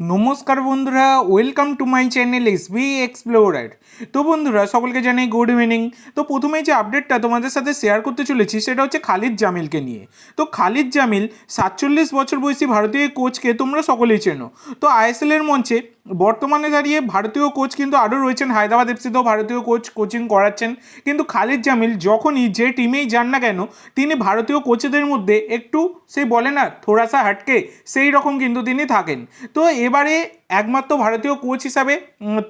নমস্কার বন্ধুরা, welcome to my channel SB explorer. তো বন্ধুরা, সকলকে জানাই গুড ইভিনিং। তো প্রথমেই যে আপডেটটা তোমাদের সাথে শেয়ার করতে চলেছি সেটা হচ্ছে খালিদ জামিলকে নিয়ে। তো খালিদ জামিল 47 বছর বয়সী ভারতীয় কোচকে তোমরা সকলেই চেনো। তো আইএসএলের মঞ্চে বর্তমানে দাঁড়িয়ে ভারতীয় কোচ কিন্তু আরও রয়েছেন, হায়দ্রাবাদ এফসিতেও ভারতীয় কোচ কোচিং করাচ্ছেন। কিন্তু খালিদ জামিল যখনই যে টিমেই যান না কেন, তিনি ভারতীয় কোচেদের মধ্যে একটু সেই বলে না থোড়াসা হাটকে, সেই রকম কিন্তু তিনি থাকেন। তো এবারে একমাত্র ভারতীয় কোচ হিসাবে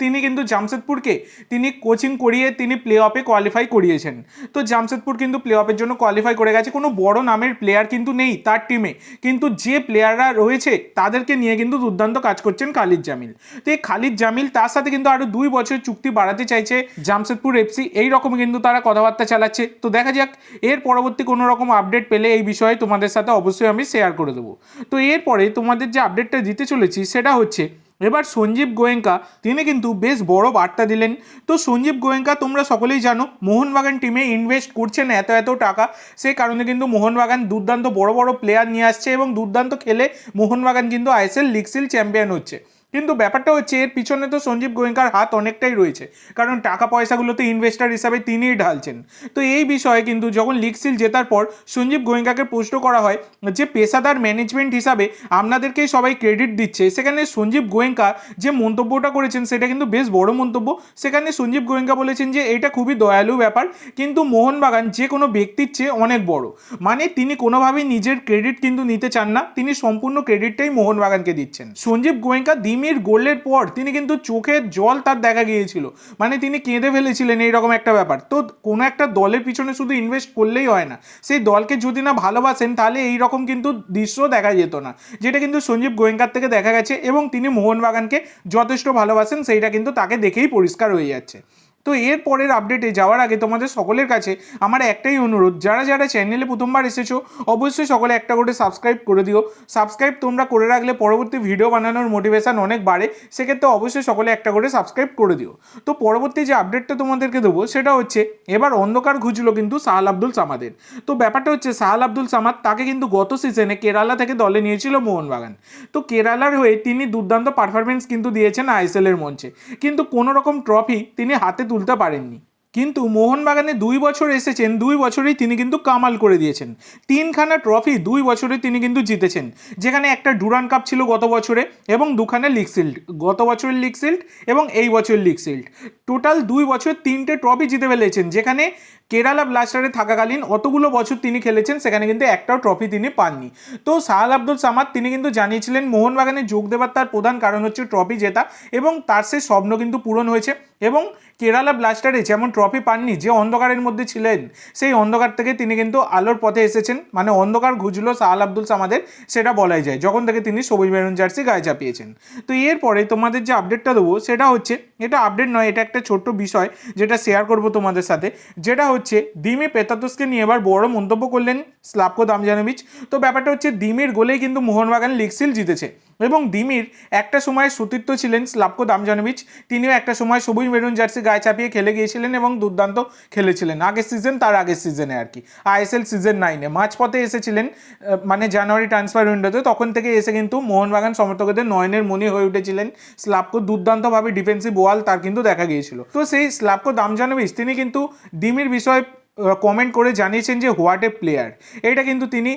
তিনি কিন্তু জামশেদপুরকে তিনি কোচিং করিয়ে তিনি প্লে অফে কোয়ালিফাই করিয়েছেন। তো জামশেদপুর কিন্তু প্লে অফের জন্য কোয়ালিফাই করে গেছে। কোনো বড় নামের প্লেয়ার কিন্তু নেই তার টিমে, কিন্তু যে প্লেয়াররা রয়েছে তাদেরকে নিয়ে কিন্তু দুর্দান্ত কাজ করছেন খালিদ জামিল। তো এই খালিদ জামিল তার সাথে কিন্তু আরও 2 বছর চুক্তি বাড়াতে চাইছে জামশেদপুর এফসি, এই রকম কিন্তু তারা কথাবার্তা চালাচ্ছে। তো দেখা যাক, এর পরবর্তী কোনো রকম আপডেট পেলে এই বিষয়ে তোমাদের সাথে অবশ্যই আমি শেয়ার করে দেবো। তো এরপরে তোমাদের যে আপডেটটা দিতে চলেছি সেটা হচ্ছে এবার সঞ্জীব গোয়েঙ্কা তিনি কিন্তু বেশ বড় বার্তা দিলেন। তো সঞ্জীব গোয়েঙ্কা তোমরা সকলেই জানো মোহনবাগান টিমে ইনভেস্ট করছেন এত টাকা, সেই কারণে কিন্তু মোহনবাগান দুর্দান্ত বড় বড় প্লেয়ার নিয়ে আসছে এবং দুর্দান্ত খেলে মোহনবাগান কিন্তু আইএসএল লিগ সিল চ্যাম্পিয়ন হচ্ছে। কিন্তু ব্যাপারটা হচ্ছে এর পিছনে তো সঞ্জীব গোয়েঙ্কার হাত অনেকটাই রয়েছে, কারণ টাকা পয়সাগুলোতে ইনভেস্টার হিসাবে তিনিই ঢালছেন। তো এই বিষয়ে কিন্তু যখন লিগ সিল জেতার পর সঞ্জীব গোয়েঙ্কাকে প্রশ্ন করা হয় যে পেশাদার ম্যানেজমেন্ট হিসাবে আপনাদেরকেই সবাই ক্রেডিট দিচ্ছে, সেখানে সঞ্জীব গোয়েঙ্কা যে মন্তব্যটা করেছেন সেটা কিন্তু বেশ বড় মন্তব্য। সেখানে সঞ্জীব গোয়েঙ্কা বলেছেন যে এটা খুবই দয়ালু ব্যাপার, কিন্তু মোহনবাগান যে কোনো ব্যক্তির চেয়ে অনেক বড়। মানে তিনি কোনোভাবেই নিজের ক্রেডিট কিন্তু নিতে চান না, তিনি সম্পূর্ণ ক্রেডিটটাই মোহনবাগানকে দিচ্ছেন। সঞ্জীব গোয়েঙ্কা দিমির গোলের পর তিনি কিন্তু চোখের জল তার দেখা গিয়েছিল, মানে তিনি কেঁদে ফেলেছিলেন এইরকম একটা ব্যাপার। তো কোনো একটা দলের পিছনে শুধু ইনভেস্ট করলেই হয় না, সেই দলকে যদি না ভালোবাসেন তাহলে এইরকম কিন্তু দৃশ্য দেখা যেত না, যেটা কিন্তু সঞ্জীব গোয়েঙ্কার থেকে দেখা গেছে। এবং তিনি মোহনবাগানকে যথেষ্ট ভালোবাসেন, সেইটা কিন্তু তাকে দেখেই পরিষ্কার হয়ে যাচ্ছে। তো এর পরের আপডেটে যাওয়ার আগে তোমাদের সকলের কাছে আমার একটাই অনুরোধ, যারা যারা চ্যানেলে প্রথমবার এসেছো অবশ্যই সকলে একটা করে সাবস্ক্রাইব করে দিও। সাবস্ক্রাইব তোমরা করে রাখলে পরবর্তী ভিডিও বানানোর মোটিভেশন অনেক বাড়ে, সেক্ষেত্রে অবশ্যই সকলে একটা করে সাবস্ক্রাইব করে দিও। তো পরবর্তী যে আপডেটটা তোমাদেরকে দেবো সেটা হচ্ছে এবার অন্ধকার ঘুচলো কিন্তু সাহাল আব্দুল সামাদের। তো ব্যাপারটা হচ্ছে সাহাল আব্দুল সামাদ তাকে কিন্তু গত সিজনে কেরালা থেকে দলে নিয়েছিল মোহনবাগান। তো কেরালার হয়ে তিনি দুর্দান্ত পারফরমেন্স কিন্তু দিয়েছেন আইএসএলের মঞ্চে, কিন্তু কোনো রকম ট্রফি তিনি হাতে তুলতে পারেননি। কিন্তু মোহনবাগানে 2 বছর এসেছেন, 2 বছরেই তিনি কিন্তু কামাল করে দিয়েছেন। 3খানা ট্রফি 2 বছরে তিনি কিন্তু জিতেছেন, যেখানে একটা ডুরান কাপ ছিল গত বছরে এবং 2খানা লিগ শিল্ড, গত বছরের লিগ শিল্ড এবং এই বছরের লিগ শিল্ড। টোটাল 2 বছর 3টে ট্রফি জিতে ফেলেছেন, যেখানে কেরালা ব্লাস্টারে থাকাকালীন অতগুলো বছর তিনি খেলেছেন, সেখানে কিন্তু একটাও ট্রফি তিনি পাননি। তো সাহাল আব্দুল সামাদ তিনি কিন্তু জানিয়েছিলেন মোহনবাগানে যোগ দেওয়ার তার প্রধান কারণ হচ্ছে ট্রফি জেতা, এবং তার সেই স্বপ্ন কিন্তু পূরণ হয়েছে। এবং কেরালা ব্লাস্টারে যেমন ট্রফি পাননি, যে অন্ধকারের মধ্যে ছিলেন সেই অন্ধকার থেকে তিনি কিন্তু আলোর পথে এসেছেন, মানে অন্ধকার ঘুচলো সাহাল আব্দুল সামাদের, সেটা বলাই যায় যখন থেকে তিনি সবুজ মেরুন জার্সি গায়ে চাপিয়েছেন। তো এরপরে তোমাদের যে আপডেটটা দেবো সেটা হচ্ছে, এটা আপডেট নয়, এটা একটা ছোট্ট বিষয় যেটা শেয়ার করব তোমাদের সাথে, যেটা হচ্ছে দিমি পেতাতুসকে নিয়ে এবার বড় মন্তব্য করলেন স্লাভকো দামজানোভিচ। তো ব্যাপারটা হচ্ছে দিমির গোলেই কিন্তু মোহনবাগান লিগ সিল জিতেছে, এবং দিমির একটা সময় সতীর্থ ছিলেন স্লাভকো দামজানোভিচ, তিনিও একটা সময় সবুজ মেরুন জার্সি গায়ে চাপিয়ে খেলে গিয়েছিলেন এবং দুর্দান্ত খেলেছিলেন আগের সিজন, তার আগের সিজনে আর কি আইএসএল সিজন 9-এ মাঝপথে এসেছিলেন, মানে জানুয়ারি ট্রান্সফার উইন্ডোতে, তখন থেকে এসে কিন্তু মোহনবাগান সমর্থকদের নয়নের মনি হয়ে উঠেছিলেন স্লাভকো। দুর্দান্তভাবে ডিফেন্সিভ ওয়াল তার কিন্তু দেখা গিয়েছিল। তো সেই স্লাভকো দামজানোভিচ তিনি কিন্তু দিমির বিষয়ে কমেন্ট করে জানিয়েছেন যে হোয়াট এ প্লেয়ার, এটা কিন্তু তিনি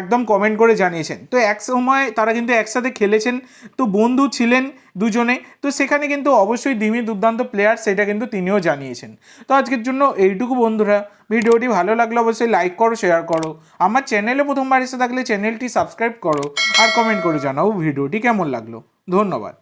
একদম কমেন্ট করে জানিয়েছেন। তো এক সময় তারা কিন্তু একসাথে খেলেছেন, তো বন্ধু ছিলেন দুজনে, তো সেখানে কিন্তু অবশ্যই দিমি দুর্দান্ত প্লেয়ার, সেটা কিন্তু তিনিও জানিয়েছেন। তো আজকের জন্য এইটুকু বন্ধুরা, ভিডিওটি ভালো লাগলে অবশ্যই লাইক করো, শেয়ার করো, আমার চ্যানেলে প্রথমবার এসে থাকলে চ্যানেলটি সাবস্ক্রাইব করো, আর কমেন্ট করে জানাও ভিডিওটি কেমন লাগলো। ধন্যবাদ।